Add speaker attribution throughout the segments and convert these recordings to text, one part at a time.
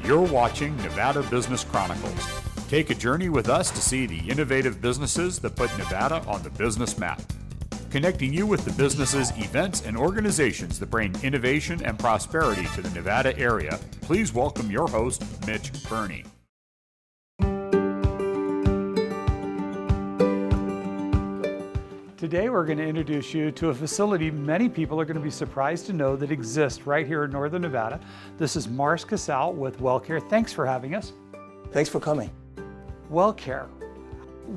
Speaker 1: You're watching Nevada Business Chronicles. Take a journey with us to see the innovative businesses that put Nevada on the business map. Connecting you with the businesses, events, and organizations that bring innovation and prosperity to the Nevada area, please welcome your host, Mitch Burney.
Speaker 2: Today we're going to introduce you to a facility many people are going to be surprised to know that exists right here in Northern Nevada. This is Mars Casal with WellCare. Thanks for having us.
Speaker 3: Thanks for coming.
Speaker 2: WellCare,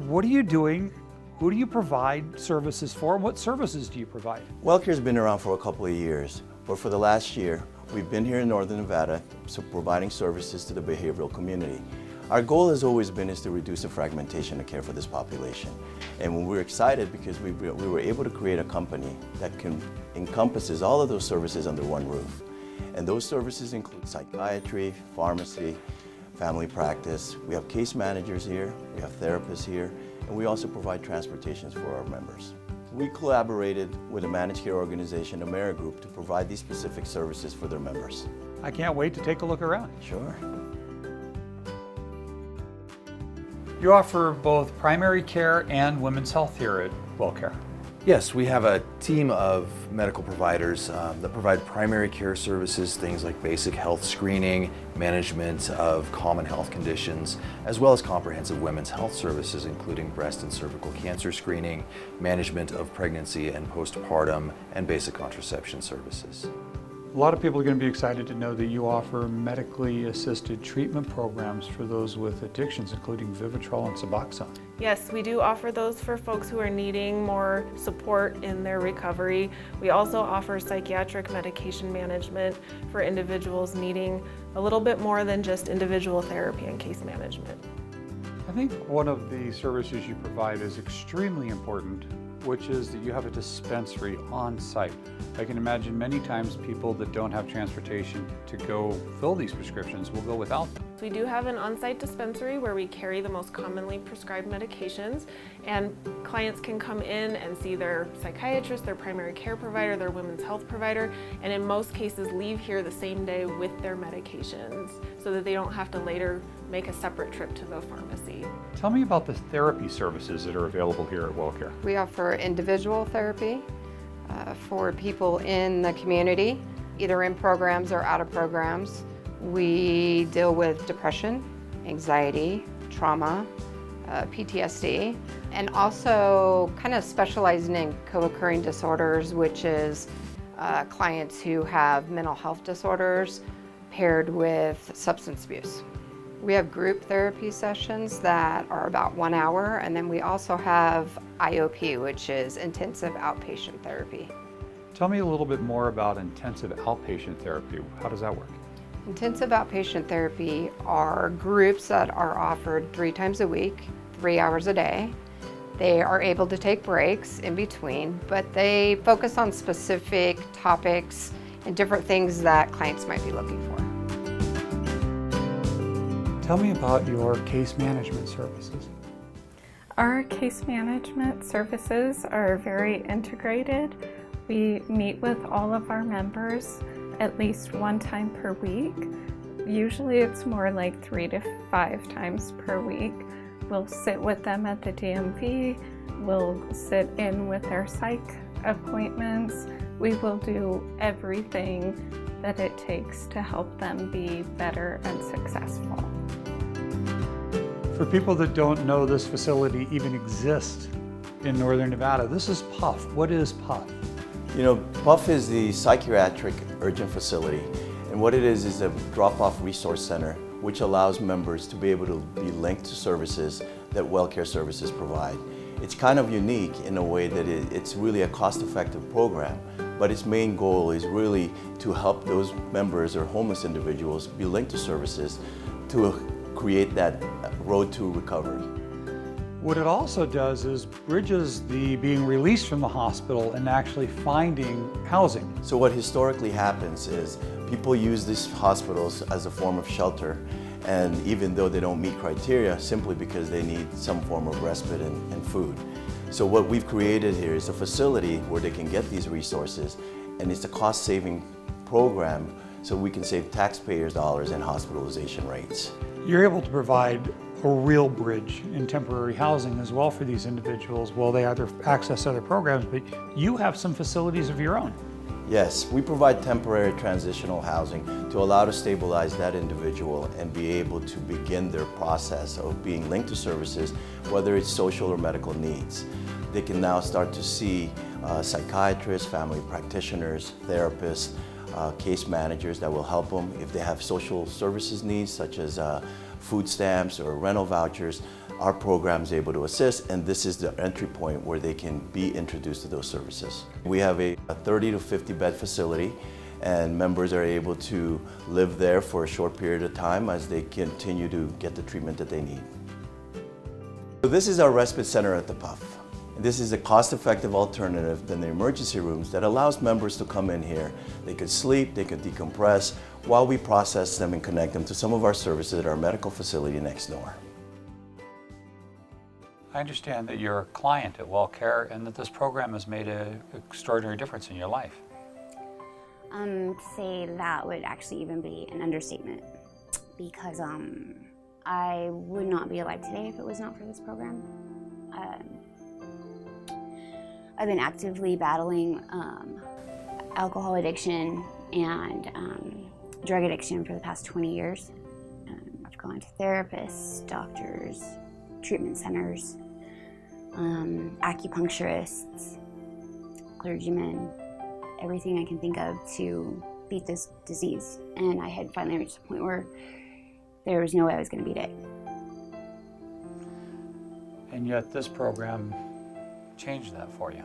Speaker 2: what are you doing? Who do you provide services for? What services do you provide?
Speaker 3: WellCare's been around for a couple of years, but for the last year, we've been here in Northern Nevada, so providing services to the behavioral community. Our goal has always been to reduce the fragmentation of care for this population. And we're excited because we were able to create a company that encompasses all of those services under one roof. And those services include psychiatry, pharmacy, family practice. We have case managers here, we have therapists here, and we also provide transportations for our members. We collaborated with a managed care organization, AmeriGroup, to provide these specific services for their members.
Speaker 2: I can't wait to take a look around.
Speaker 3: Sure.
Speaker 2: You offer both primary care and women's health here at WellCare.
Speaker 4: Yes, we have a team of medical providers that provide primary care services, things like basic health screening, management of common health conditions, as well as comprehensive women's health services, including breast and cervical cancer screening, management of pregnancy and postpartum, and basic contraception services.
Speaker 2: A lot of people are going to be excited to know that you offer medically assisted treatment programs for those with addictions, including Vivitrol and Suboxone.
Speaker 5: Yes, we do offer those for folks who are needing more support in their recovery. We also offer psychiatric medication management for individuals needing a little bit more than just individual therapy and case management.
Speaker 2: I think one of the services you provide is extremely important, which is that you have a dispensary on site. I can imagine many times people that don't have transportation to go fill these prescriptions will go without them.
Speaker 5: We do have an on-site dispensary where we carry the most commonly prescribed medications, and clients can come in and see their psychiatrist, their primary care provider, their women's health provider, and in most cases leave here the same day with their medications so that they don't have to later make a separate trip to the pharmacy.
Speaker 2: Tell me about the therapy services that are available here at WellCare.
Speaker 6: We offer individual therapy for people in the community, either in programs or out of programs. We deal with depression, anxiety, trauma, PTSD, and also kind of specializing in co-occurring disorders, which is clients who have mental health disorders paired with substance abuse. We have group therapy sessions that are about 1 hour, and then we also have IOP, which is intensive outpatient therapy.
Speaker 2: Tell me a little bit more about intensive outpatient therapy. How does that work?
Speaker 6: Intensive outpatient therapy are groups that are offered 3 times a week, 3 hours a day. They are able to take breaks in between, but they focus on specific topics and different things that clients might be looking for.
Speaker 2: Tell me about your case management services.
Speaker 7: Our case management services are very integrated. We meet with all of our members at least 1 time per week. Usually it's more like 3 to 5 times per week. We'll sit with them at the DMV. We'll sit in with their psych appointments. We will do everything that it takes to help them be better and successful.
Speaker 2: For people that don't know this facility even exists in Northern Nevada, this is PUF. What is PUF?
Speaker 3: You know, PUF is the Psychiatric Urgent Facility, and what it is a drop-off resource center which allows members to be able to be linked to services that WellCare services provide. It's kind of unique in a way that it's really a cost-effective program, but its main goal is really to help those members or homeless individuals be linked to services to create that road to recovery.
Speaker 2: What it also does is bridges the being released from the hospital and actually finding housing.
Speaker 3: So what historically happens is people use these hospitals as a form of shelter, and even though they don't meet criteria, simply because they need some form of respite and food. So what we've created here is a facility where they can get these resources, and it's a cost-saving program so we can save taxpayers' dollars in hospitalization rates.
Speaker 2: You're able to provide a real bridge in temporary housing as well for these individuals while they either access other programs, but you have some facilities of your own.
Speaker 3: Yes, we provide temporary transitional housing to allow to stabilize that individual and be able to begin their process of being linked to services, whether it's social or medical needs. They can now start to see psychiatrists, family practitioners, therapists, case managers that will help them if they have social services needs such as food stamps or rental vouchers. Our program is able to assist, and this is the entry point where they can be introduced to those services. We have a 30 to 50 bed facility, and members are able to live there for a short period of time as they continue to get the treatment that they need. So this is our respite center at the PUF. This is a cost-effective alternative than the emergency rooms that allows members to come in here. They could sleep, they could decompress, while we process them and connect them to some of our services at our medical facility next door.
Speaker 2: I understand that you're a client at WellCare and that this program has made an extraordinary difference in your life.
Speaker 8: To say that would actually even be an understatement, because I would not be alive today if it was not for this program. I've been actively battling alcohol addiction and drug addiction for the past 20 years. I've gone to therapists, doctors, treatment centers, acupuncturists, clergymen, everything I can think of to beat this disease. And I had finally reached a point where there was no way I was going to beat it.
Speaker 2: And yet this program changed that for you.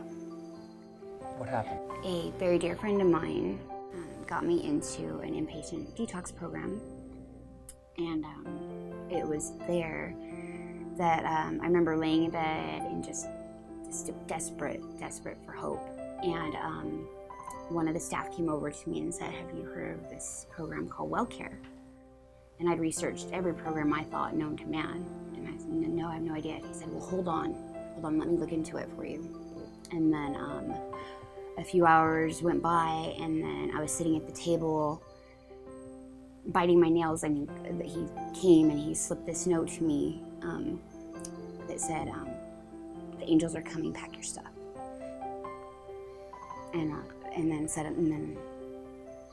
Speaker 2: What happened?
Speaker 8: A very dear friend of mine got me into an inpatient detox program, and it was there that I remember laying in bed and just desperate for hope. And one of the staff came over to me and said, "Have you heard of this program called WellCare?" And I'd researched every program I thought known to man. And I said, "No, I have no idea." He said, "Well, hold on, let me look into it for you." And then a few hours went by, and then I was sitting at the table biting my nails, and he came and he slipped this note to me that said, "The angels are coming, pack your stuff." And then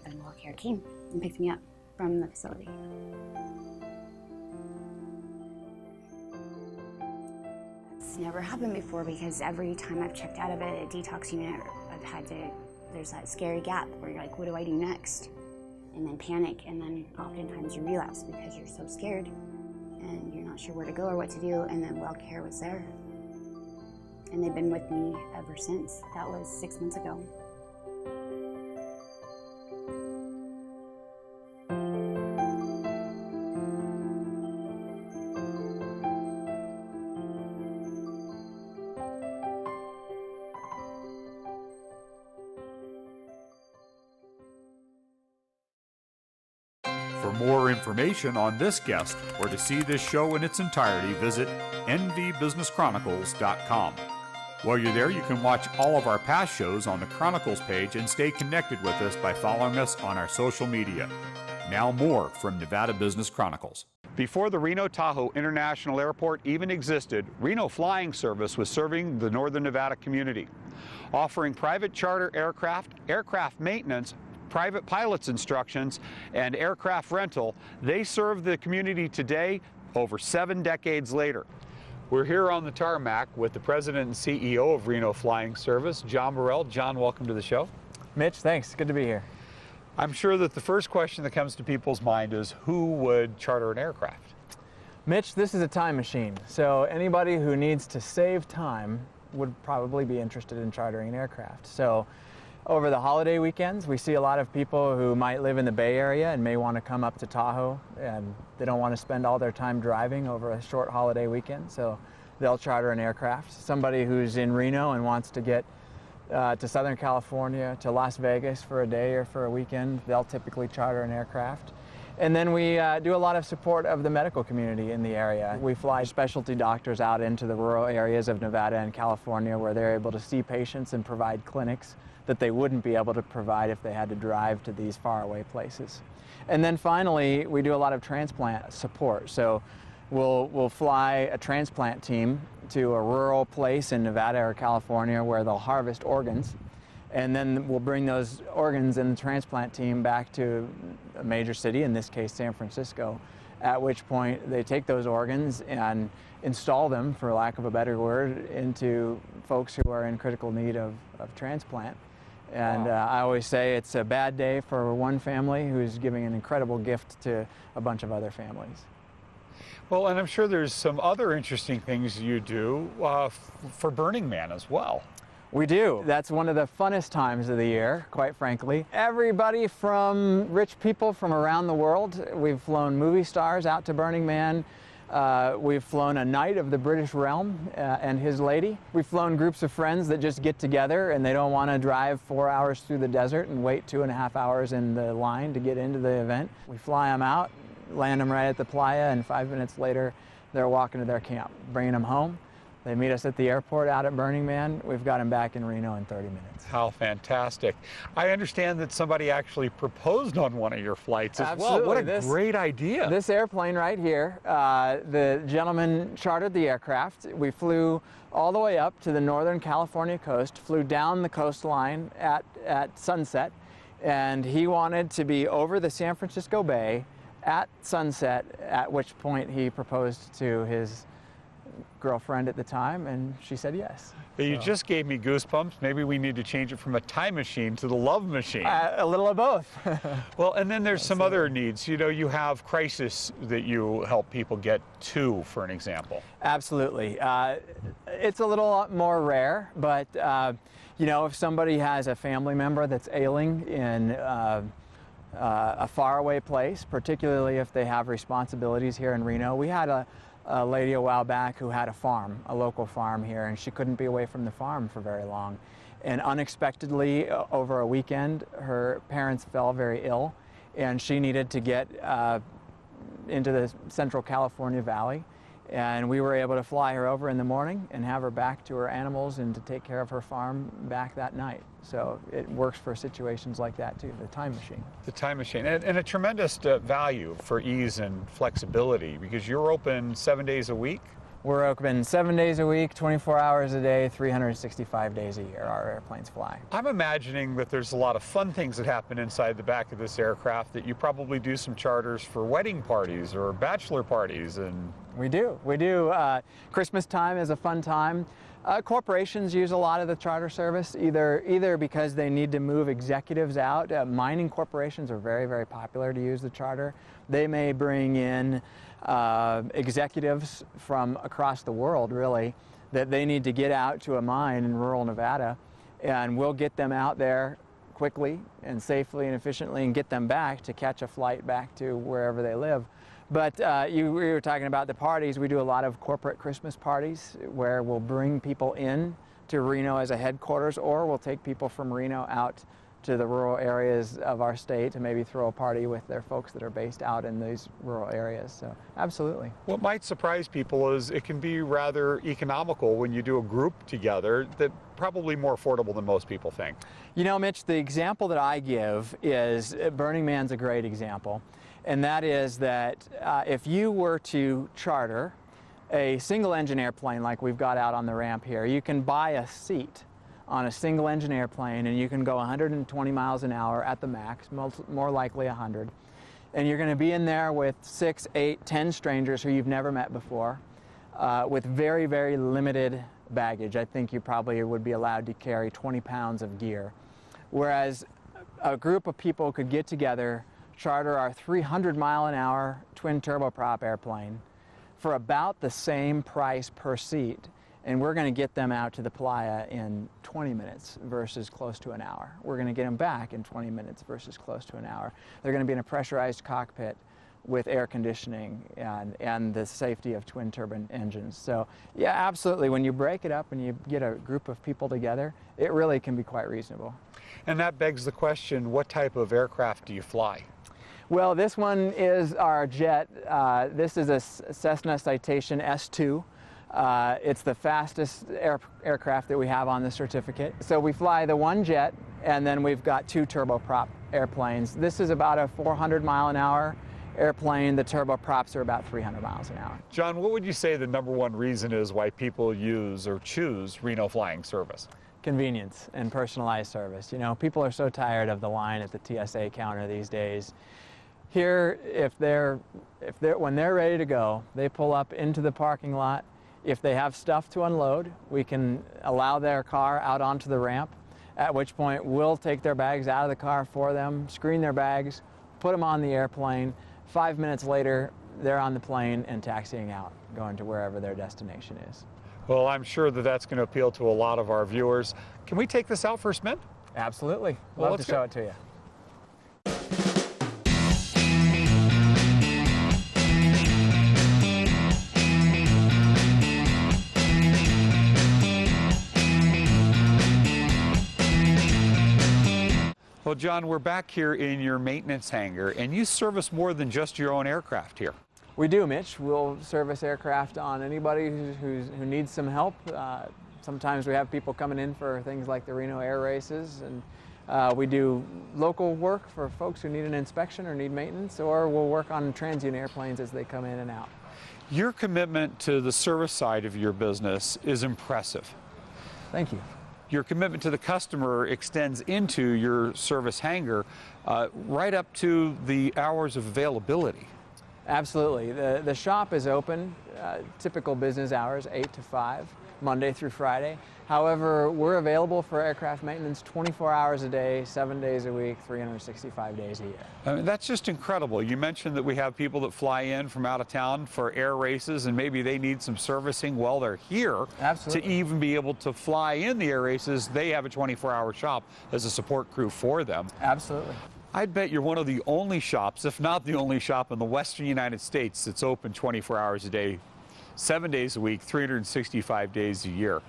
Speaker 8: WellCare came and picked me up from the facility. It's never happened before, because every time I've checked out of a detox unit, there's that scary gap where you're like, what do I do next? And then panic, and then oftentimes you relapse because you're so scared and you're not sure where to go or what to do. And then WellCare was there, and they've been with me ever since. That was 6 months ago.
Speaker 1: For more information on this guest or to see this show in its entirety, visit nvbusinesschronicles.com. While you're there, you can watch all of our past shows on the Chronicles page and stay connected with us by following us on our social media. Now more from Nevada Business Chronicles. Before the Reno Tahoe International Airport even existed, Reno Flying Service was serving the Northern Nevada community, offering private charter aircraft, aircraft maintenance, private pilots instructions, and aircraft rental. They serve the community today, over 7 decades later. We're here on the tarmac with the president and CEO of Reno Flying Service, John Burrell. John, welcome to the show.
Speaker 9: Mitch, thanks. Good to be here.
Speaker 1: I'm sure that the first question that comes to people's mind is, who would charter an aircraft?
Speaker 9: Mitch, this is a time machine, so anybody who needs to save time would probably be interested in chartering an aircraft. So over the holiday weekends, we see a lot of people who might live in the Bay Area and may want to come up to Tahoe, and they don't want to spend all their time driving over a short holiday weekend, so they'll charter an aircraft. Somebody who's in Reno and wants to get to Southern California, to Las Vegas for a day or for a weekend, they'll typically charter an aircraft. And then we do a lot of support of the medical community in the area. We fly specialty doctors out into the rural areas of Nevada and California where they're able to see patients and provide clinics that they wouldn't be able to provide if they had to drive to these faraway places. And then finally, we do a lot of transplant support. So we'll fly a transplant team to a rural place in Nevada or California where they'll harvest organs. And then we'll bring those organs and the transplant team back to a major city, in this case San Francisco, at which point they take those organs and install them, for lack of a better word, into folks who are in critical need of transplant. And I always say it's a bad day for one family who's giving an incredible gift to a bunch of other families.
Speaker 2: Well, and I'm sure there's some other interesting things you do for Burning Man as well.
Speaker 9: We do. That's one of the funnest times of the year, quite frankly. Everybody from rich people from around the world. We've flown movie stars out to Burning Man. We've flown a knight of the British realm and his lady. We've flown groups of friends that just get together and they don't want to drive 4 hours through the desert and wait 2.5 hours in the line to get into the event. We fly them out, land them right at the playa, and 5 minutes later they're walking to their camp, bringing them home. They meet us at the airport out at Burning Man. We've got them back in Reno in 30 minutes.
Speaker 2: How fantastic. I understand that somebody actually proposed on one of your flights as
Speaker 9: Absolutely.
Speaker 2: well. What a great idea.
Speaker 9: This airplane right here, the gentleman chartered the aircraft. We flew all the way up to the Northern California coast, flew down the coastline at sunset, and he wanted to be over the San Francisco Bay at sunset, at which point he proposed to his girlfriend at the time, and she said yes.
Speaker 2: You just gave me goosebumps. Maybe we need to change it from a time machine to the love machine.
Speaker 9: A little of both.
Speaker 2: Well, and then there's some other needs. You know, you have crisis that you help people get to, for an example.
Speaker 9: Absolutely. It's a little more rare, but you know, if somebody has a family member that's ailing in a faraway place, particularly if they have responsibilities here in Reno. We had a lady a while back who had a farm, a local farm here, and she couldn't be away from the farm for very long. And unexpectedly, over a weekend, her parents fell very ill, and she needed to get into the Central California Valley. And we were able to fly her over in the morning and have her back to her animals and to take care of her farm back that night. So it works for situations like that too, the time machine.
Speaker 2: The time machine, and a tremendous value for ease and flexibility, because you're open 7 days a week?
Speaker 9: We're open 7 days a week, 24 hours a day, 365 days a year our airplanes fly.
Speaker 2: I'm imagining that there's a lot of fun things that happen inside the back of this aircraft, that you probably do some charters for wedding parties or bachelor parties. And
Speaker 9: we do. Christmas time is a fun time. Corporations use a lot of the charter service, either because they need to move executives out. Mining corporations are very, very popular to use the charter. They may bring in executives from across the world, really, that they need to get out to a mine in rural Nevada, and we'll get them out there quickly and safely and efficiently and get them back to catch a flight back to wherever they live. But we were talking about the parties. We do a lot of corporate Christmas parties where we'll bring people in to Reno as a headquarters, or we'll take people from Reno out to the rural areas of our state to maybe throw a party with their folks that are based out in these rural areas. So absolutely.
Speaker 2: What might surprise people is it can be rather economical when you do a group together, that probably more affordable than most people think.
Speaker 9: You know, Mitch, the example that I give is, Burning Man's a great example. And that is that if you were to charter a single engine airplane like we've got out on the ramp here, you can buy a seat on a single engine airplane and you can go 120 miles an hour at the max, more likely 100. And you're going to be in there with 6, 8, 10 strangers who you've never met before with very, very limited baggage. I think you probably would be allowed to carry 20 pounds of gear. Whereas a group of people could get together, charter our 300-mile-an-hour twin turboprop airplane for about the same price per seat, and we're going to get them out to the playa in 20 minutes versus close to an hour. We're going to get them back in 20 minutes versus close to an hour. They're going to be in a pressurized cockpit with air conditioning and the safety of twin turbine engines. So yeah, absolutely, when you break it up and you get a group of people together, it really can be quite reasonable.
Speaker 2: And that begs the question, what type of aircraft do you fly?
Speaker 9: Well, this one is our jet. This is a Cessna Citation S2. It's the fastest aircraft that we have on the certificate. So we fly the one jet, and then we've got 2 turboprop airplanes. This is about a 400-mile-an-hour airplane. The turboprops are about 300 miles an hour.
Speaker 1: John, what would you say the #1 reason is why people use or choose Reno Flying Service?
Speaker 9: Convenience and personalized service. You know, people are so tired of the line at the TSA counter these days. Here, when they're ready to go, they pull up into the parking lot. If they have stuff to unload, we can allow their car out onto the ramp, at which point we'll take their bags out of the car for them, screen their bags, put them on the airplane. 5 minutes later, they're on the plane and taxiing out, going to wherever their destination is.
Speaker 1: Well, I'm sure that that's going to appeal to a lot of our viewers. Can we take this out for a spin?
Speaker 9: Absolutely.
Speaker 1: Well,
Speaker 9: Love to show it to you.
Speaker 1: Well, John, we're back here in your maintenance hangar, and you service more than just your own aircraft here.
Speaker 9: We do, Mitch. We'll service aircraft on anybody who needs some help. Sometimes we have people coming in for things like the Reno Air Races, and we do local work for folks who need an inspection or need maintenance, or we'll work on transient airplanes as they come in and out.
Speaker 1: Your commitment to the service side of your business is impressive.
Speaker 9: Thank you.
Speaker 1: Your commitment to the customer extends into your service hangar right up to the hours of availability.
Speaker 9: Absolutely. The shop is open, typical business hours, 8 to 5, Monday through Friday. However, we're available for aircraft maintenance 24 hours a day, 7 days a week, 365 days a year.
Speaker 1: I mean, that's just incredible. You mentioned that we have people that fly in from out of town for air races, and maybe they need some servicing while they're here.
Speaker 9: Absolutely.
Speaker 1: To even be able to fly in the air races. They have a 24-hour shop as a support crew for them.
Speaker 9: Absolutely.
Speaker 1: I'd bet you're one of the only shops, if not the only shop in the western United States that's open 24 hours a day, 7 days a week, 365 days a year.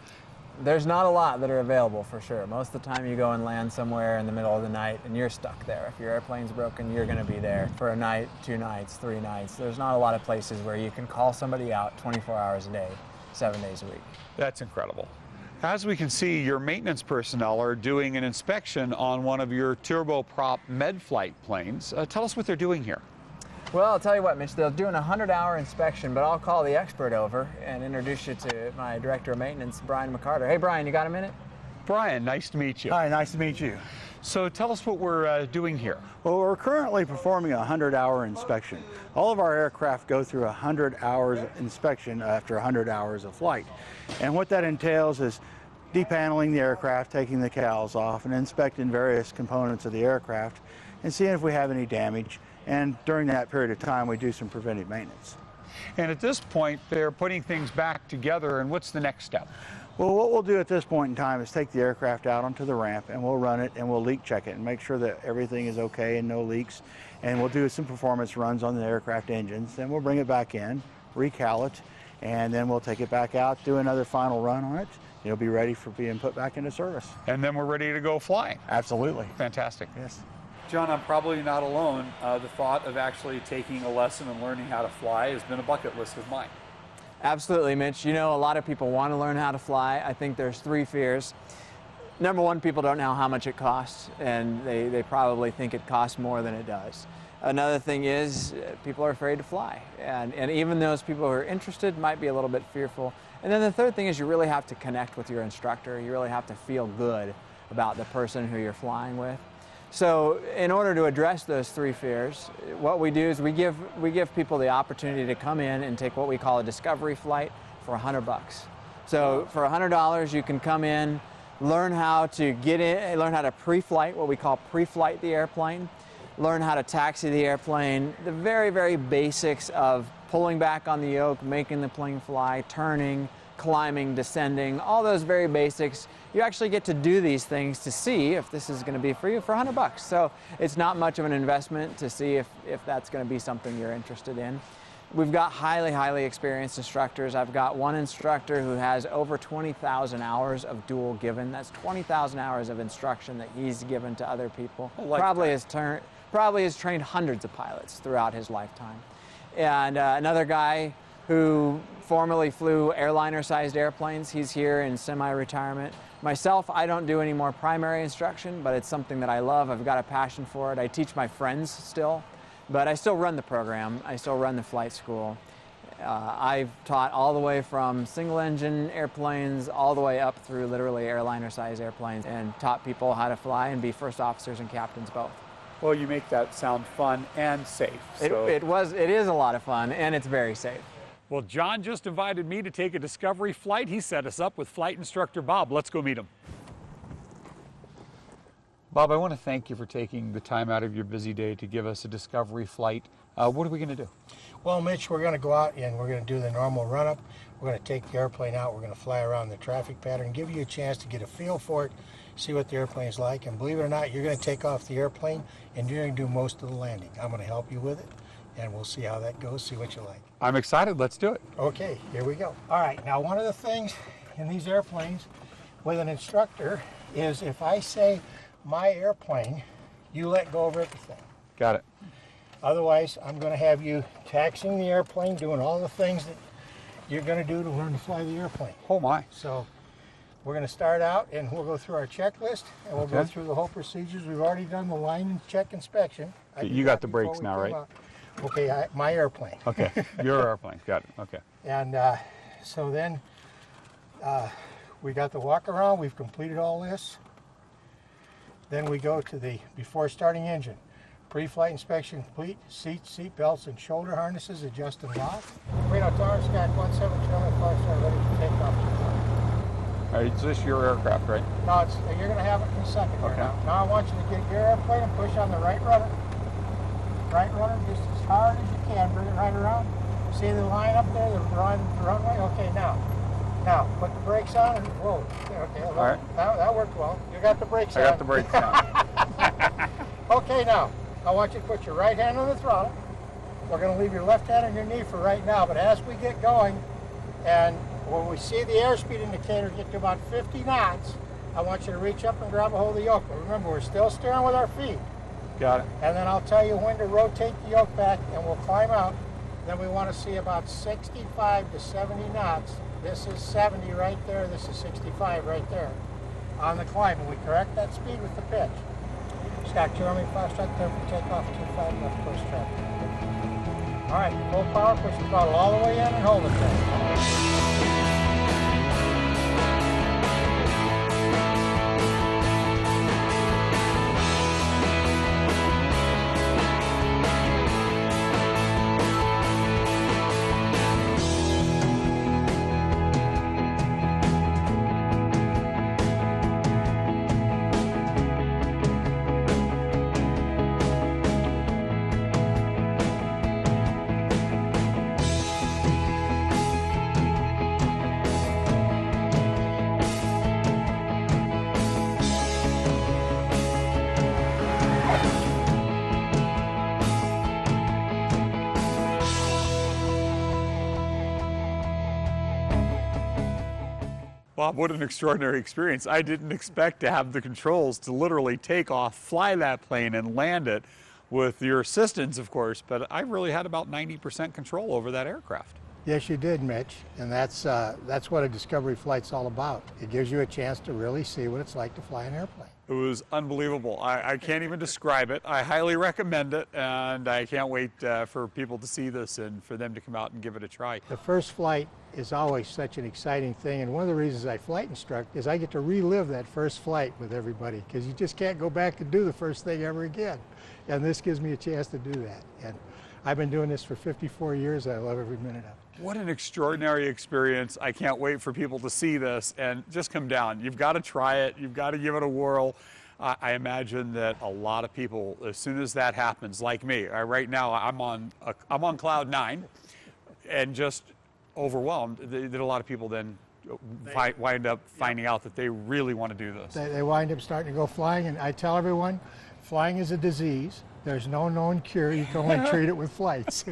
Speaker 9: There's not a lot that are available for sure. Most of the time you go and land somewhere in the middle of the night and you're stuck there. If your airplane's broken, you're going to be there for a night, 2 nights, 3 nights. There's not a lot of places where you can call somebody out 24 hours a day, 7 days a week.
Speaker 1: That's incredible. As we can see, your maintenance personnel are doing an inspection on one of your turboprop med flight planes. Tell us what they're doing here.
Speaker 9: Well, I'll tell you what, Mitch, they're doing a 100-hour inspection, but I'll call the expert over and introduce you to my Director of Maintenance, Brian McCarter. Hey, Brian, you got a minute?
Speaker 1: Brian, nice to meet you.
Speaker 10: Hi, nice to meet you.
Speaker 1: So tell us what we're doing here.
Speaker 10: Well, we're currently performing a 100-hour inspection. All of our aircraft go through a 100 hours inspection after 100 hours of flight. And what that entails is depaneling the aircraft, taking the cowls off, and inspecting various components of the aircraft and seeing if we have any damage. And during that period of time, we do some preventive maintenance.
Speaker 1: And at this point, they're putting things back together, and what's the next step?
Speaker 10: Well, what we'll do at this point in time is take the aircraft out onto the ramp, and we'll run it, and we'll leak check it and make sure that everything is okay and no leaks. And we'll do some performance runs on the aircraft engines. Then we'll bring it back in, recal it, and then we'll take it back out, do another final run on it. It'll be ready for being put back into service.
Speaker 1: And then we're ready to go flying.
Speaker 10: Absolutely.
Speaker 1: Fantastic.
Speaker 10: Yes.
Speaker 2: John, I'm probably not alone. The thought of actually taking a lesson and learning how to fly has been a bucket list of mine.
Speaker 9: Absolutely, Mitch. You know, a lot of people want to learn how to fly. I think there's 3 fears. Number one, people don't know how much it costs, and they probably think it costs more than it does. Another thing is people are afraid to fly, and even those people who are interested might be a little bit fearful. And then the third thing is you really have to connect with your instructor. You really have to feel good about the person who you're flying with. So in order to address those 3 fears, what we do is we give people the opportunity to come in and take what we call a discovery flight for $100. So for $100, you can come in, learn how to get in, learn how to pre-flight, what we call pre-flight the airplane, learn how to taxi the airplane, the very, very basics of pulling back on the yoke, making the plane fly, turning, climbing, descending, all those very basics. You actually get to do these things to see if this is going to be for you for $100. So it's not much of an investment to see if that's going to be something you're interested in. We've got highly, highly experienced instructors. I've got one instructor who has over 20,000 hours of dual given. That's 20,000 hours of instruction that he's given to other people. Probably has trained hundreds of pilots throughout his lifetime. And another guy who formerly flew airliner-sized airplanes. He's here in semi-retirement. Myself, I don't do any more primary instruction, but it's something that I love. I've got a passion for it. I teach my friends still, but I still run the program. I still run the flight school. I've taught all the way from single-engine airplanes all the way up through literally airliner-sized airplanes, and taught people how to fly and be first officers and captains both.
Speaker 2: Well, you make that sound fun and safe. So.
Speaker 9: It is a lot of fun, and it's very safe.
Speaker 1: Well, John just invited me to take a discovery flight. He set us up with flight instructor Bob. Let's go meet him.
Speaker 2: Bob, I want to thank you for taking the time out of your busy day to give us a discovery flight. What are we going to do?
Speaker 11: Well, Mitch, we're going to go out and we're going to do the normal run-up. We're going to take the airplane out. We're going to fly around the traffic pattern, give you a chance to get a feel for it, see what the airplane's like. And believe it or not, you're going to take off the airplane and you're going to do most of the landing. I'm going to help you with it, and we'll see how that goes, see what you like.
Speaker 2: I'm excited. Let's do it.
Speaker 11: Okay, here we go. All right, now one of the things in these airplanes with an instructor is if I say my airplane, you let go of everything.
Speaker 2: Got it.
Speaker 11: Otherwise, I'm going to have you taxiing the airplane, doing all the things that you're going to do to learn to fly the airplane.
Speaker 2: Oh my.
Speaker 11: So we're going to start out and we'll go through our checklist and we'll go through the whole procedures. We've already done the line check inspection.
Speaker 2: You got the brakes now, right?
Speaker 11: Okay, my airplane.
Speaker 2: Okay, your airplane. Got it. Okay.
Speaker 11: And so then we got the walk around. We've completed all this. Then we go to the before starting engine. Pre-flight inspection complete. Seats, seat belts, and shoulder harnesses adjust and lock. Reno Tahoe Sky 17 General 5-star ready to take off.
Speaker 2: All right, so this is your aircraft, right?
Speaker 11: No, you're going to have it in a second.
Speaker 2: Okay.
Speaker 11: Now I want you to get your airplane and push on the right rudder. Right rudder just as hard as you can. Bring it right around. See the line up there, the runway? Okay, now put the brakes on and whoa. Okay, all right. That worked well. You got the brakes on.
Speaker 2: I got the brakes on.
Speaker 11: Okay, now I want you to put your right hand on the throttle. We're going to leave your left hand on your knee for right now, but as we get going, and when we see the airspeed indicator get to about 50 knots, I want you to reach up and grab a hold of the yoke. But remember, we're still steering with our feet.
Speaker 2: Got it.
Speaker 11: And then I'll tell you when to rotate the yoke back, and we'll climb out. Then we want to see about 65 to 70 knots. This is 70 right there. This is 65 right there on the climb. And we correct that speed with the pitch. Scott, Jeremy, Foxtrot, clear for takeoff, 25 left course traffic. All right, full power, push the throttle all the way in and hold it there.
Speaker 1: Bob, what an extraordinary experience. I didn't expect to have the controls to literally take off, fly that plane, and land it with your assistance, of course, but I really had about 90% control over that aircraft.
Speaker 11: Yes, you did, Mitch, and that's what a discovery flight's all about. It gives you a chance to really see what it's like to fly an airplane.
Speaker 1: It was unbelievable. I can't even describe it. I highly recommend it, and I can't wait for people to see this and for them to come out and give it a try.
Speaker 11: The first flight is always such an exciting thing, and one of the reasons I flight instruct is I get to relive that first flight with everybody, because you just can't go back and do the first thing ever again. And this gives me a chance to do that. And I've been doing this for 54 years, and I love every minute of it.
Speaker 1: What an extraordinary experience. I can't wait for people to see this and just come down. You've got to try it. You've got to give it a whirl. I imagine that a lot of people, as soon as that happens, like me, right now I'm on cloud 9 and just overwhelmed. That a lot of people then wind up finding out that they really want to do this.
Speaker 11: They wind up starting to go flying, and I tell everyone, flying is a disease. There's no known cure. You can only treat it with flights.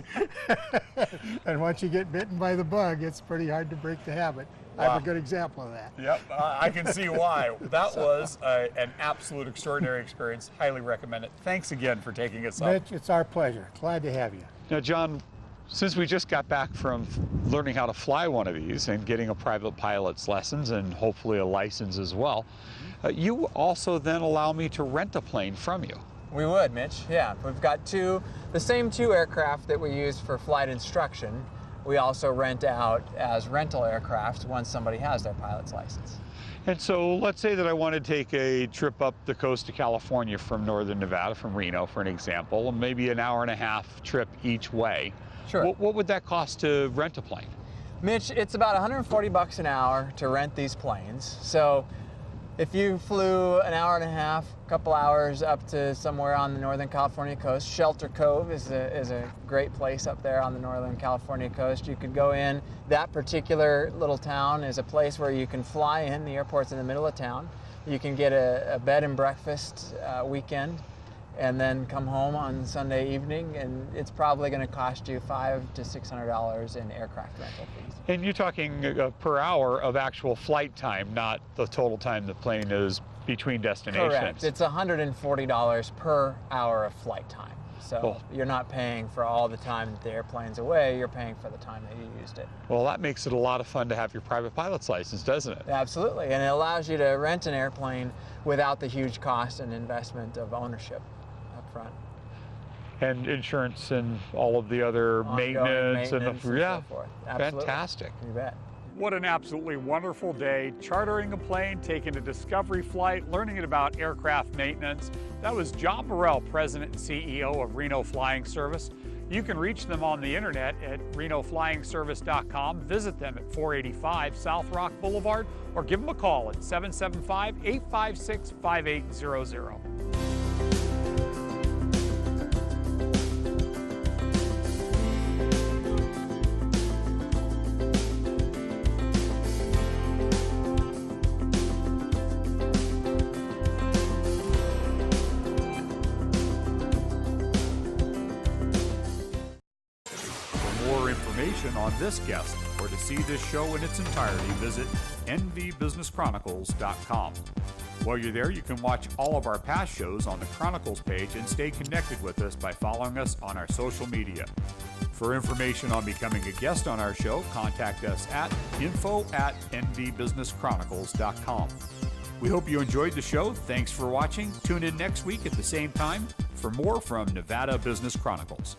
Speaker 11: And once you get bitten by the bug, it's pretty hard to break the habit. Wow. I have a good example of that.
Speaker 1: Yep, I can see why. That was an absolute extraordinary experience. Highly recommend it. Thanks again for taking us up.
Speaker 11: Mitch, it's our pleasure. Glad to have you.
Speaker 2: Now, John,
Speaker 1: Since we just got back from learning how to fly one of these and getting a private pilot's lessons and hopefully a license as well, you also then allow me to rent a plane from you.
Speaker 9: We would, Mitch, yeah. We've got the same two aircraft that we use for flight instruction. We also rent out as rental aircraft once somebody has their pilot's license.
Speaker 1: And so let's say that I want to take a trip up the coast of California from northern Nevada, from Reno for an example, and maybe an hour and a half trip each way.
Speaker 9: Sure.
Speaker 1: What would that cost to rent a plane?
Speaker 9: Mitch, it's about $140 an hour to rent these planes. So if you flew an hour and a half, a couple hours up to somewhere on the Northern California coast, Shelter Cove is a great place up there on the Northern California coast. You could go in. That particular little town is a place where you can fly in. The airport's in the middle of town. You can get a bed and breakfast weekend and then come home on Sunday evening, and it's probably going to cost you $500 to $600 in aircraft rental fees.
Speaker 1: And you're talking per hour of actual flight time, not the total time the plane is between destinations.
Speaker 9: Correct. It's $140 per hour of flight time. So you're not paying for all the time that the airplane's away, you're paying for the time that you used it.
Speaker 1: Well, that makes it a lot of fun to have your private pilot's license, doesn't it?
Speaker 9: Absolutely, and it allows you to rent an airplane without the huge cost and investment of ownership up front.
Speaker 1: And insurance and all of the other maintenance and
Speaker 9: so forth. Absolutely.
Speaker 1: Fantastic.
Speaker 9: You bet.
Speaker 1: What an absolutely wonderful day, chartering a plane, taking a discovery flight, learning about aircraft maintenance. That was John Burrell, President and CEO of Reno Flying Service. You can reach them on the internet at renoflyingservice.com. Visit them at 485 South Rock Boulevard or give them a call at 775-856-5800. On this guest or to see this show in its entirety, visit nvbusinesschronicles.com. While you're there, you can watch all of our past shows on the Chronicles page and stay connected with us by following us on our social media. For information on becoming a guest on our show, contact us at info@nvbusinesschronicles.com. We hope you enjoyed the show. Thanks for watching. Tune in next week at the same time for more from Nevada Business Chronicles.